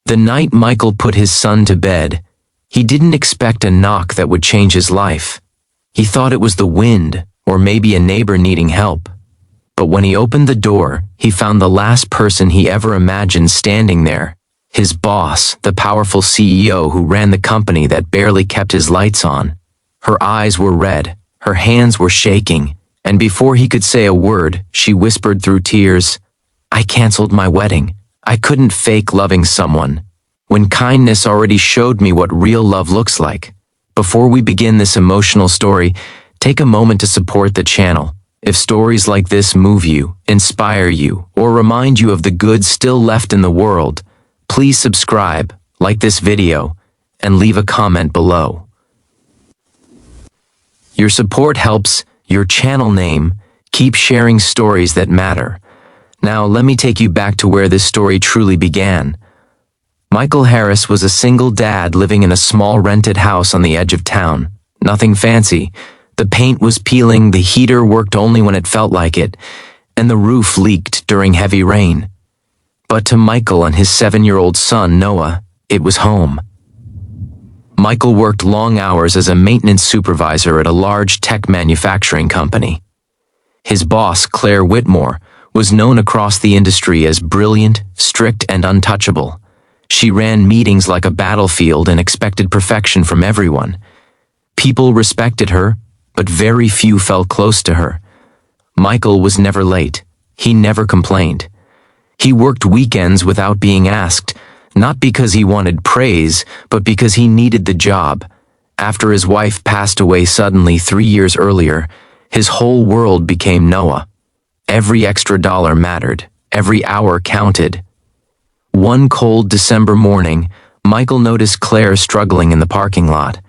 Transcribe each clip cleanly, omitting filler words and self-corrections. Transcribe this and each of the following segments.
The night Michael put his son to bed, he didn't expect a knock that would change his life. He thought it was the wind, or maybe a neighbor needing help. But when he opened the door, he found the last person he ever imagined standing there. His boss, the powerful CEO who ran the company that barely kept his lights on. Her eyes were red, her hands were shaking, and before he could say a word, she whispered through tears, "I canceled my wedding. I couldn't fake loving someone, when kindness already showed me what real love looks like." Before we begin this emotional story, take a moment to support the channel. If stories like this move you, inspire you, or remind you of the good still left in the world, please subscribe, like this video, and leave a comment below. Your support helps your channel name keep sharing stories that matter. Now let me take you back to where this story truly began. Michael Harris was a single dad living in a small rented house on the edge of town. Nothing fancy. The paint was peeling, the heater worked only when it felt like it, and the roof leaked during heavy rain. But to Michael and his 7-year-old son, Noah, it was home. Michael worked long hours as a maintenance supervisor at a large tech manufacturing company. His boss, Clare was known across the industry as brilliant, strict, and untouchable. She ran meetings like a battlefield and expected perfection from everyone. People respected her, but very few felt close to her. Michael was never late. He never complained. He worked weekends without being asked, not because he wanted praise, but because he needed the job. After his wife passed away suddenly 3 years earlier, his whole world became Noah. Every extra dollar mattered. Every hour counted. One cold December morning, Michael noticed Claire struggling in the parking lot.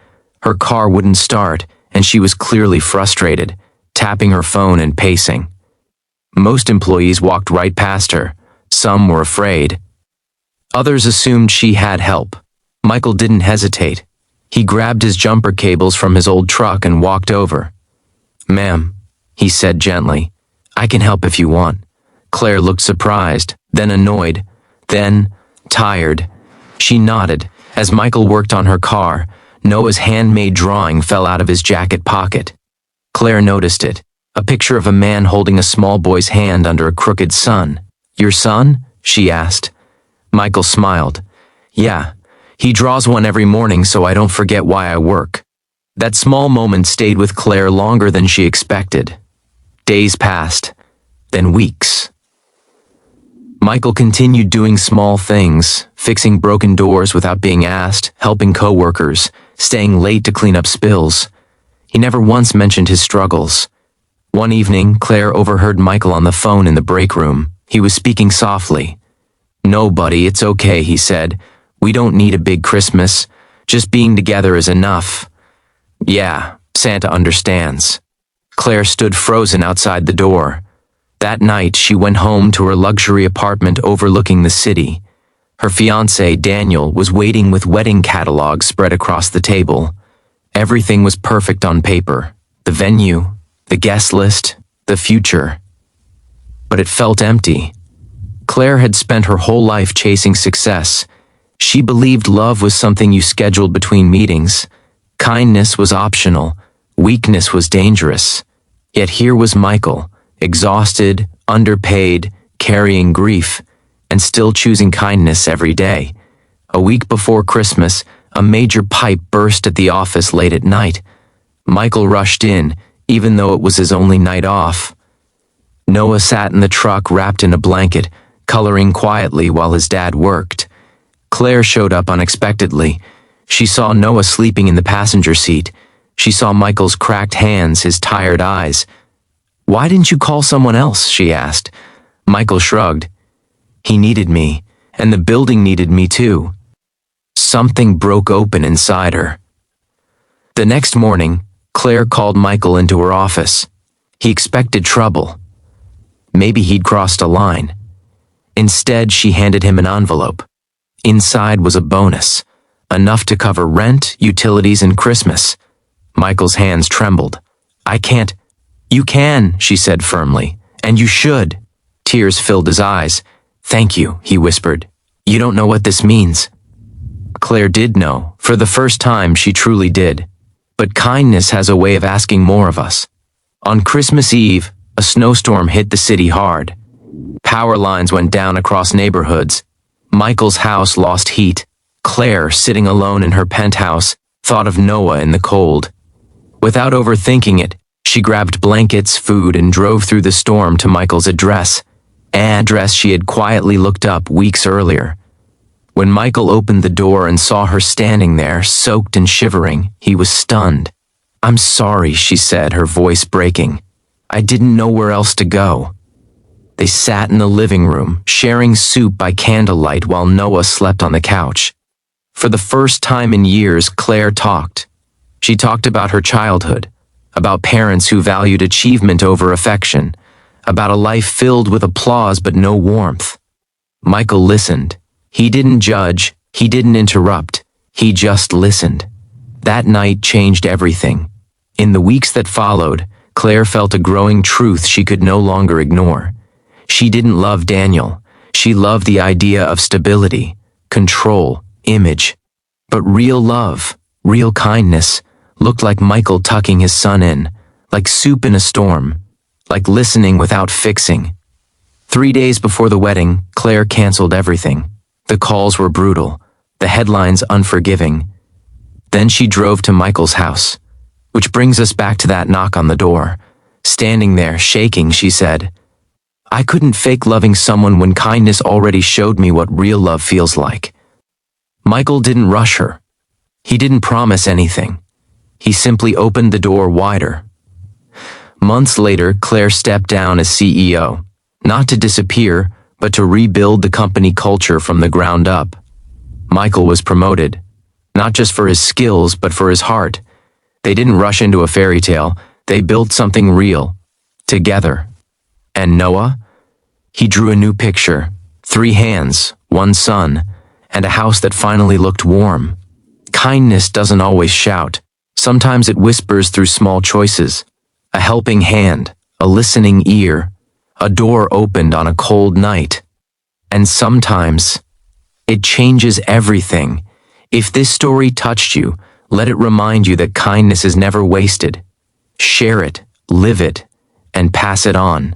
Her car wouldn't start, and she was clearly frustrated, tapping her phone and pacing. Most employees walked right past her. Some were afraid. Others assumed she had help. Michael didn't hesitate. He grabbed his jumper cables from his old truck and walked over. "Ma'am," he said gently, "I can help if you want." Claire looked surprised, then annoyed, then tired. She nodded. As Michael worked on her car, Noah's handmade drawing fell out of his jacket pocket. Claire noticed it, a picture of a man holding a small boy's hand under a crooked sun. "Your son?" she asked. Michael smiled. "Yeah, he draws one every morning so I don't forget why I work." That small moment stayed with Claire longer than she expected. Days passed, then weeks. Michael continued doing small things, fixing broken doors without being asked, helping coworkers, staying late to clean up spills. He never once mentioned his struggles. One evening, Claire overheard Michael on the phone in the break room. He was speaking softly. "No, buddy, it's okay," he said. "We don't need a big Christmas. Just being together is enough." "Yeah, Santa understands." Claire stood frozen outside the door. That night, she went home to her luxury apartment overlooking the city. Her fiancé, Daniel, was waiting with wedding catalogs spread across the table. Everything was perfect on paper. The venue, the guest list, the future. But it felt empty. Claire had spent her whole life chasing success. She believed love was something you scheduled between meetings. Kindness was optional. Weakness was dangerous. Yet here was Michael, exhausted, underpaid, carrying grief, and still choosing kindness every day. A week before Christmas, a major pipe burst at the office late at night. Michael rushed in, even though it was his only night off. Noah sat in the truck wrapped in a blanket, coloring quietly while his dad worked. Claire showed up unexpectedly. She saw Noah sleeping in the passenger seat. She saw Michael's cracked hands, his tired eyes. "Why didn't you call someone else?" she asked. Michael shrugged. "He needed me, and the building needed me too." Something broke open inside her. The next morning, Claire called Michael into her office. He expected trouble. Maybe he'd crossed a line. Instead, she handed him an envelope. Inside was a bonus, enough to cover rent, utilities, and Christmas. Michael's hands trembled. "I can't." "You can," she said firmly, "and you should." Tears filled his eyes. "Thank you," he whispered. You don't know what this means. Claire did know. For the first time, she truly did. But kindness has a way of asking more of us. On Christmas Eve, a snowstorm hit the city hard. Power lines went down across neighborhoods. Michael's house lost heat. Claire, sitting alone in her penthouse, thought of Noah in the cold. Without overthinking it, she grabbed blankets, food, and drove through the storm to Michael's address, an address she had quietly looked up weeks earlier. When Michael opened the door and saw her standing there, soaked and shivering, he was stunned. "I'm sorry," she said, her voice breaking. "I didn't know where else to go." They sat in the living room, sharing soup by candlelight while Noah slept on the couch. For the first time in years, Claire talked. She talked about her childhood, about parents who valued achievement over affection, about a life filled with applause but no warmth. Michael listened. He didn't judge, he didn't interrupt, he just listened. That night changed everything. In the weeks that followed, Claire felt a growing truth she could no longer ignore. She didn't love Daniel. She loved the idea of stability, control, image. But real love, real kindness, looked like Michael tucking his son in, like soup in a storm, like listening without fixing. 3 days before the wedding, Claire canceled everything. The calls were brutal, the headlines unforgiving. Then she drove to Michael's house, which brings us back to that knock on the door. Standing there, shaking, she said, "I couldn't fake loving someone when kindness already showed me what real love feels like." Michael didn't rush her. He didn't promise anything. He simply opened the door wider. Months later, Claire stepped down as CEO, not to disappear, but to rebuild the company culture from the ground up. Michael was promoted, not just for his skills, but for his heart. They didn't rush into a fairy tale. They built something real, together. And Noah? He drew a new picture, 3 hands, 1 son, and a house that finally looked warm. Kindness doesn't always shout. Sometimes it whispers through small choices. A helping hand, a listening ear, a door opened on a cold night. And sometimes, it changes everything. If this story touched you, let it remind you that kindness is never wasted. Share it, live it, and pass it on.